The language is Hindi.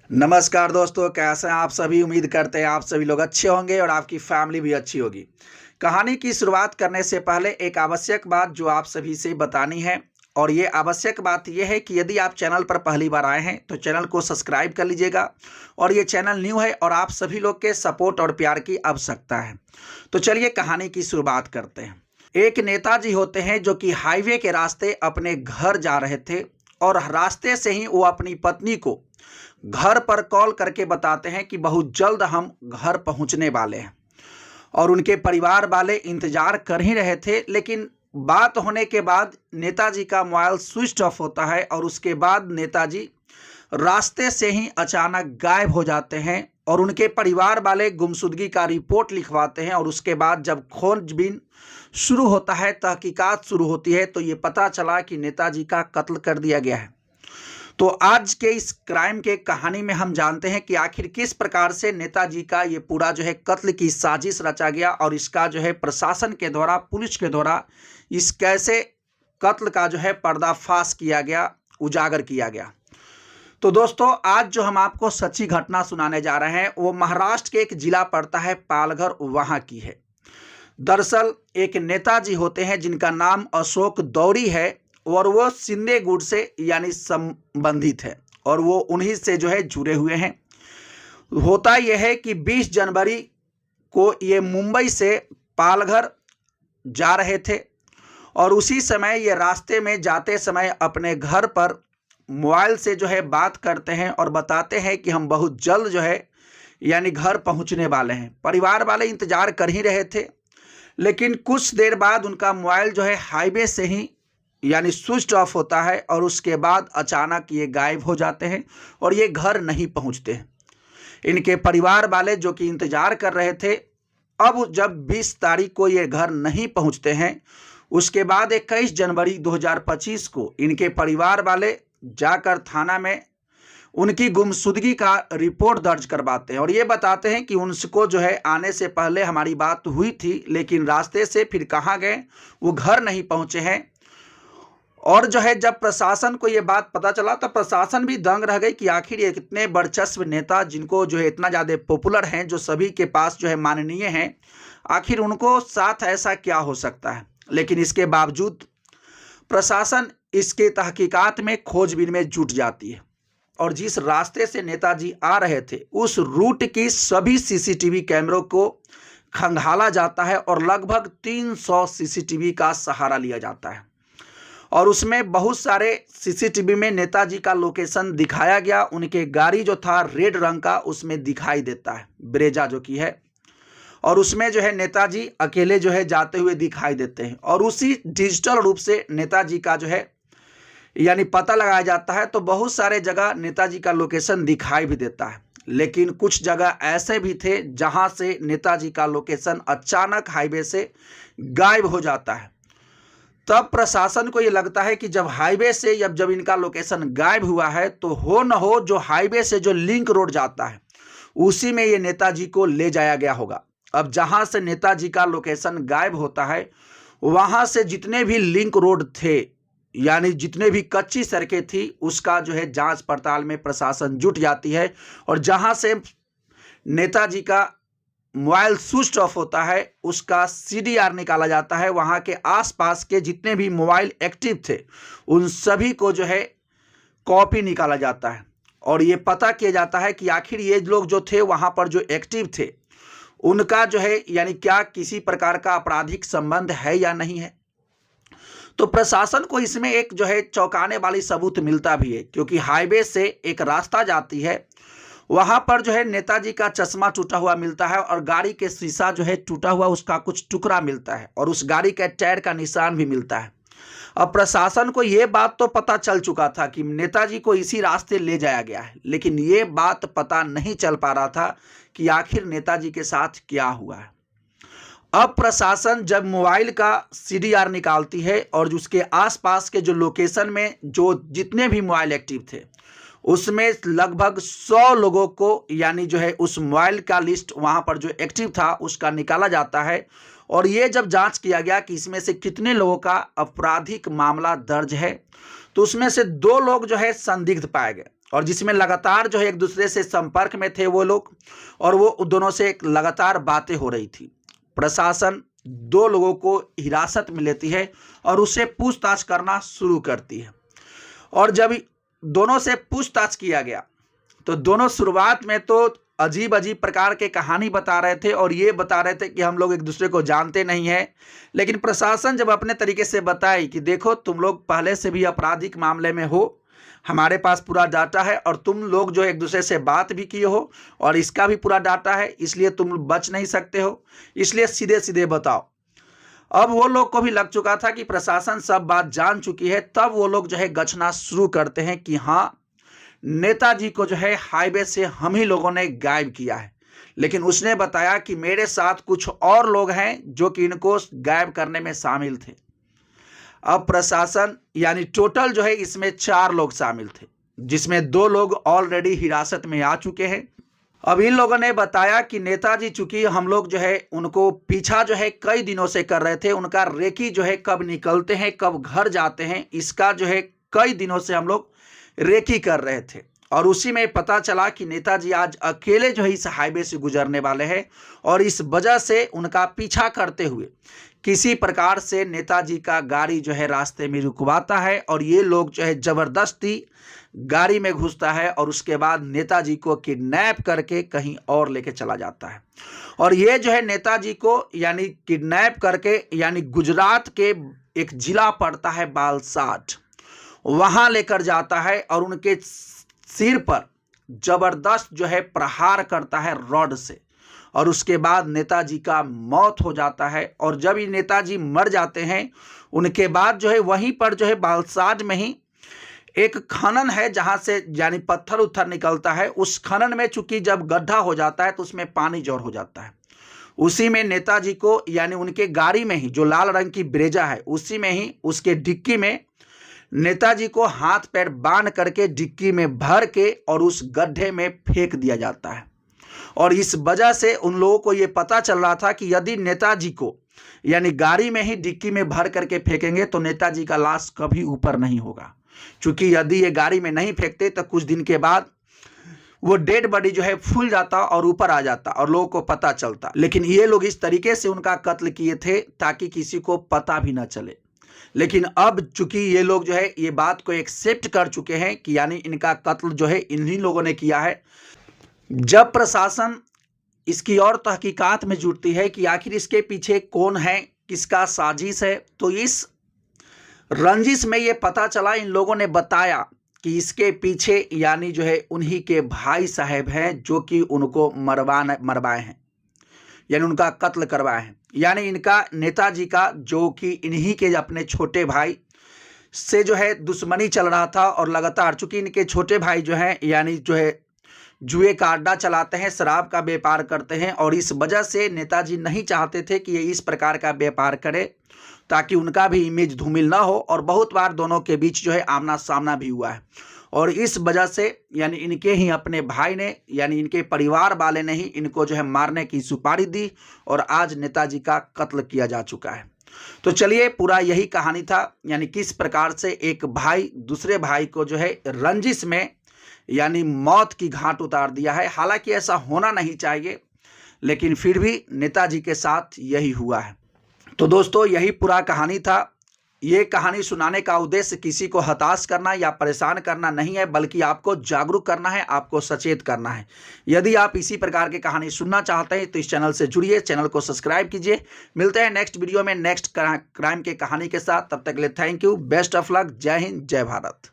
नमस्कार दोस्तों, कैसे हैं आप सभी। उम्मीद करते हैं आप सभी लोग अच्छे होंगे और आपकी फैमिली भी अच्छी होगी। कहानी की शुरुआत करने से पहले एक आवश्यक बात जो आप सभी से बतानी है, और ये आवश्यक बात ये है कि यदि आप चैनल पर पहली बार आए हैं तो चैनल को सब्सक्राइब कर लीजिएगा। और ये चैनल न्यू है और आप सभी लोग के सपोर्ट और प्यार की आवश्यकता है। तो चलिए कहानी की शुरुआत करते हैं। एक नेताजी होते हैं जो कि हाईवे के रास्ते अपने घर जा रहे थे, और रास्ते से ही वो अपनी पत्नी को घर पर कॉल करके बताते हैं कि बहुत जल्द हम घर पहुंचने वाले हैं। और उनके परिवार वाले इंतजार कर ही रहे थे, लेकिन बात होने के बाद नेताजी का मोबाइल स्विच ऑफ होता है और उसके बाद नेताजी रास्ते से ही अचानक गायब हो जाते हैं। और उनके परिवार वाले गुमशुदगी का रिपोर्ट लिखवाते हैं, और उसके बाद जब खोजबीन शुरू होता है, तहकीकात शुरू होती है, तो ये पता चला कि नेताजी का कत्ल कर दिया गया है। तो आज के इस क्राइम के कहानी में हम जानते हैं कि आखिर किस प्रकार से नेताजी का ये पूरा जो है कत्ल की साजिश रचा गया, और इसका जो है प्रशासन के द्वारा, पुलिस के द्वारा इस कैसे कत्ल का जो है पर्दाफाश किया गया, उजागर किया गया। तो दोस्तों, आज जो हम आपको सच्ची घटना सुनाने जा रहे हैं वो महाराष्ट्र के एक जिला पड़ता है पालघर, वहाँ की है। दरअसल एक नेताजी होते हैं जिनका नाम अशोक दौरी है, और वो शिंदे गुट से यानी संबंधित है, और वो उन्हीं से जो है जुड़े हुए हैं। होता यह है कि 20 जनवरी को ये मुंबई से पालघर जा रहे थे, और उसी समय ये रास्ते में जाते समय अपने घर पर मोबाइल से जो है बात करते हैं और बताते हैं कि हम बहुत जल्द जो है यानी घर पहुंचने वाले हैं। परिवार वाले इंतजार कर ही रहे थे, लेकिन कुछ देर बाद उनका मोबाइल जो है हाईवे से ही यानी स्विच ऑफ होता है, और उसके बाद अचानक ये गायब हो जाते हैं और ये घर नहीं पहुंचते हैं। इनके परिवार वाले जो कि इंतजार कर रहे थे, अब जब 20 तारीख को ये घर नहीं पहुंचते हैं, उसके बाद 21 जनवरी 2025 को इनके परिवार वाले जाकर थाना में उनकी गुमशुदगी का रिपोर्ट दर्ज करवाते हैं, और ये बताते हैं कि उनको जो है आने से पहले हमारी बात हुई थी, लेकिन रास्ते से फिर कहाँ गए, वो घर नहीं पहुंचे हैं। और जो है जब प्रशासन को ये बात पता चला तो प्रशासन भी दंग रह गई कि आखिर ये कितने वर्चस्व नेता, जिनको जो है इतना ज़्यादा पॉपुलर हैं, जो सभी के पास जो है माननीय हैं, आखिर उनको साथ ऐसा क्या हो सकता है। लेकिन इसके बावजूद प्रशासन इसके तहकीकात में, खोजबीन में जुट जाती है, और जिस रास्ते से नेताजी आ रहे थे उस रूट की सभी सीसीटीवी कैमरों को खंगाला जाता है, और लगभग 300 सीसीटीवी का सहारा लिया जाता है। और उसमें बहुत सारे सीसीटीवी में नेताजी का लोकेशन दिखाया गया। उनके गाड़ी जो था रेड रंग का, उसमें दिखाई देता है, ब्रेजा जो की है, और उसमें जो है नेताजी अकेले जो है जाते हुए दिखाई देते हैं। और उसी डिजिटल रूप से नेताजी का जो है यानी पता लगाया जाता है। तो बहुत सारे जगह नेताजी का लोकेशन दिखाई भी देता है, लेकिन कुछ जगह ऐसे भी थे जहां से नेताजी का लोकेशन अचानक हाईवे से गायब हो जाता है। तब प्रशासन को ये लगता है कि जब हाईवे से जब इनका लोकेशन गायब हुआ है, तो हो न हो जो हाईवे से जो लिंक रोड जाता है उसी में ये नेताजी को ले जाया गया होगा। अब जहां से नेताजी का लोकेशन गायब होता है, वहां से जितने भी लिंक रोड थे यानी जितने भी कच्ची सड़कें थी, उसका जो है जांच पड़ताल में प्रशासन जुट जाती है। और जहां से नेताजी का मोबाइल स्विच ऑफ होता है, उसका सीडीआर निकाला जाता है। वहाँ के आसपास के जितने भी मोबाइल एक्टिव थे उन सभी को जो है कॉपी निकाला जाता है, और ये पता किया जाता है कि आखिर ये लोग जो थे वहाँ पर जो एक्टिव थे उनका जो है यानी क्या किसी प्रकार का आपराधिक संबंध है या नहीं है। तो प्रशासन को इसमें एक जो है चौंकाने वाली सबूत मिलता भी है, क्योंकि हाईवे से एक रास्ता जाती है, वहां पर जो है नेताजी का चश्मा टूटा हुआ मिलता है, और गाड़ी के शीशा जो है टूटा हुआ उसका कुछ टुकड़ा मिलता है, और उस गाड़ी के टायर का निशान भी मिलता है। अब प्रशासन को यह बात तो पता चल चुका था कि नेताजी को इसी रास्ते ले जाया गया है, लेकिन ये बात पता नहीं चल पा रहा था कि आखिर नेताजी के साथ क्या हुआ है। अब प्रशासन जब मोबाइल का सीडीआर निकालती है, और उसके आसपास के जो लोकेशन में जो जितने भी मोबाइल एक्टिव थे उसमें लगभग 100 लोगों को यानी जो है उस मोबाइल का लिस्ट वहां पर जो एक्टिव था उसका निकाला जाता है। और ये जब जांच किया गया कि इसमें से कितने लोगों का आपराधिक मामला दर्ज है, तो उसमें से 2 लोग जो है संदिग्ध पाए गए, और जिसमें लगातार जो है एक दूसरे से संपर्क में थे वो लोग, और वो दोनों से एक लगातार बातें हो रही थी। प्रशासन 2 लोगों को हिरासत में लेती है और उससे पूछताछ करना शुरू करती है। और जब दोनों से पूछताछ किया गया तो दोनों शुरुआत में तो अजीब अजीब प्रकार के कहानी बता रहे थे और ये बता रहे थे कि हम लोग एक दूसरे को जानते नहीं हैं। लेकिन प्रशासन जब अपने तरीके से बताई कि देखो तुम लोग पहले से भी आपराधिक मामले में हो, हमारे पास पूरा डाटा है, और तुम लोग जो एक दूसरे से बात भी किए हो और इसका भी पूरा डाटा है, इसलिए तुम बच नहीं सकते हो, इसलिए सीधे सीधे बताओ। अब वो लोग को भी लग चुका था कि प्रशासन सब बात जान चुकी है। तब वो लोग जो है गछना शुरू करते हैं कि हाँ, नेताजी को जो है हाईवे से हम ही लोगों ने गायब किया है। लेकिन उसने बताया कि मेरे साथ कुछ और लोग हैं जो कि इनको गायब करने में शामिल थे। अब प्रशासन यानी टोटल जो है इसमें 4 लोग शामिल थे, जिसमें 2 लोग ऑलरेडी हिरासत में आ चुके हैं। अब इन लोगों ने बताया कि नेताजी, चूंकि हम लोग जो है उनको पीछा जो है कई दिनों से कर रहे थे, उनका रेकी जो है कब निकलते हैं कब घर जाते हैं, इसका जो है कई दिनों से हम लोग रेकी कर रहे थे। और उसी में पता चला कि नेताजी आज अकेले जो है इस हाईवे से गुजरने वाले हैं, और इस वजह से उनका पीछा करते हुए किसी प्रकार से नेताजी का गाड़ी जो है रास्ते में रुकवाता है, और ये लोग जो है ज़बरदस्ती गाड़ी में घुसता है और उसके बाद नेताजी को किडनैप करके कहीं और लेके चला जाता है। और ये जो है नेताजी को यानी किडनैप करके यानी गुजरात के एक जिला पड़ता है बालसाड, वहाँ लेकर जाता है और उनके सिर पर जबरदस्त जो है प्रहार करता है रॉड से, और उसके बाद नेताजी का मौत हो जाता है। और जब ये नेताजी मर जाते हैं उनके बाद जो है वहीं पर जो है बालसाड में ही एक खनन है जहाँ से यानी पत्थर उत्थर निकलता है। उस खनन में चूंकि जब गड्ढा हो जाता है तो उसमें पानी जोर हो जाता है। उसी में नेताजी को यानी उनके गाड़ी में ही जो लाल रंग की ब्रेजा है उसी में ही उसके डिक्की में नेताजी को हाथ पैर बांध करके डिक्की में भर के और उस गड्ढे में फेंक दिया जाता है। और इस वजह से उन लोगों को ये पता चल रहा था कि यदि नेताजी को यानी गाड़ी में ही डिक्की में भर करके फेंकेंगे तो नेताजी का लाश कभी ऊपर नहीं होगा, क्योंकि यदि ये गाड़ी में नहीं फेंकते तो कुछ दिन के बाद वो डेड बॉडी जो है फूल जाता और ऊपर आ जाता और लोगों को पता चलता। लेकिन ये लोग इस तरीके से उनका कत्ल किए थे ताकि किसी को पता भी ना चले। लेकिन अब चूंकि ये लोग जो है ये बात को एक्सेप्ट कर चुके हैं कि यानी इनका कत्ल जो है इन्हीं लोगों ने किया है, जब प्रशासन इसकी और तहकीकात में जुटती है कि आखिर इसके पीछे कौन है, किसका साजिश है, तो इस रंजिश में ये पता चला, इन लोगों ने बताया कि इसके पीछे यानी जो है उन्हीं के भाई साहब हैं जो कि उनको मरवाए हैं, यानी उनका कत्ल करवाए हैं। यानी इनका नेताजी का जो कि इन्हीं के अपने छोटे भाई से जो है दुश्मनी चल रहा था, और लगातार चूंकि इनके छोटे भाई जो हैं यानी जो है जुए का अड्डा चलाते हैं, शराब का व्यापार करते हैं, और इस वजह से नेताजी नहीं चाहते थे कि ये इस प्रकार का व्यापार करे ताकि उनका भी इमेज धूमिल ना हो। और बहुत बार दोनों के बीच जो है आमना सामना भी हुआ है, और इस वजह से यानी इनके ही अपने भाई ने यानी इनके परिवार वाले ने ही इनको जो है मारने की सुपारी दी, और आज नेताजी का कत्ल किया जा चुका है। तो चलिए, पूरा यही कहानी था, यानी किस प्रकार से एक भाई दूसरे भाई को जो है रंजिश में यानी मौत की घाट उतार दिया है। हालांकि ऐसा होना नहीं चाहिए, लेकिन फिर भी नेताजी के साथ यही हुआ है। तो दोस्तों, यही पूरा कहानी था। ये कहानी सुनाने का उद्देश्य किसी को हताश करना या परेशान करना नहीं है, बल्कि आपको जागरूक करना है, आपको सचेत करना है। यदि आप इसी प्रकार की कहानी सुनना चाहते हैं तो इस चैनल से जुड़िए, चैनल को सब्सक्राइब कीजिए। मिलते हैं नेक्स्ट वीडियो में नेक्स्ट क्राइम के कहानी के साथ। तब तक के लिए thank you, best of luck, जय हिंद, जय भारत।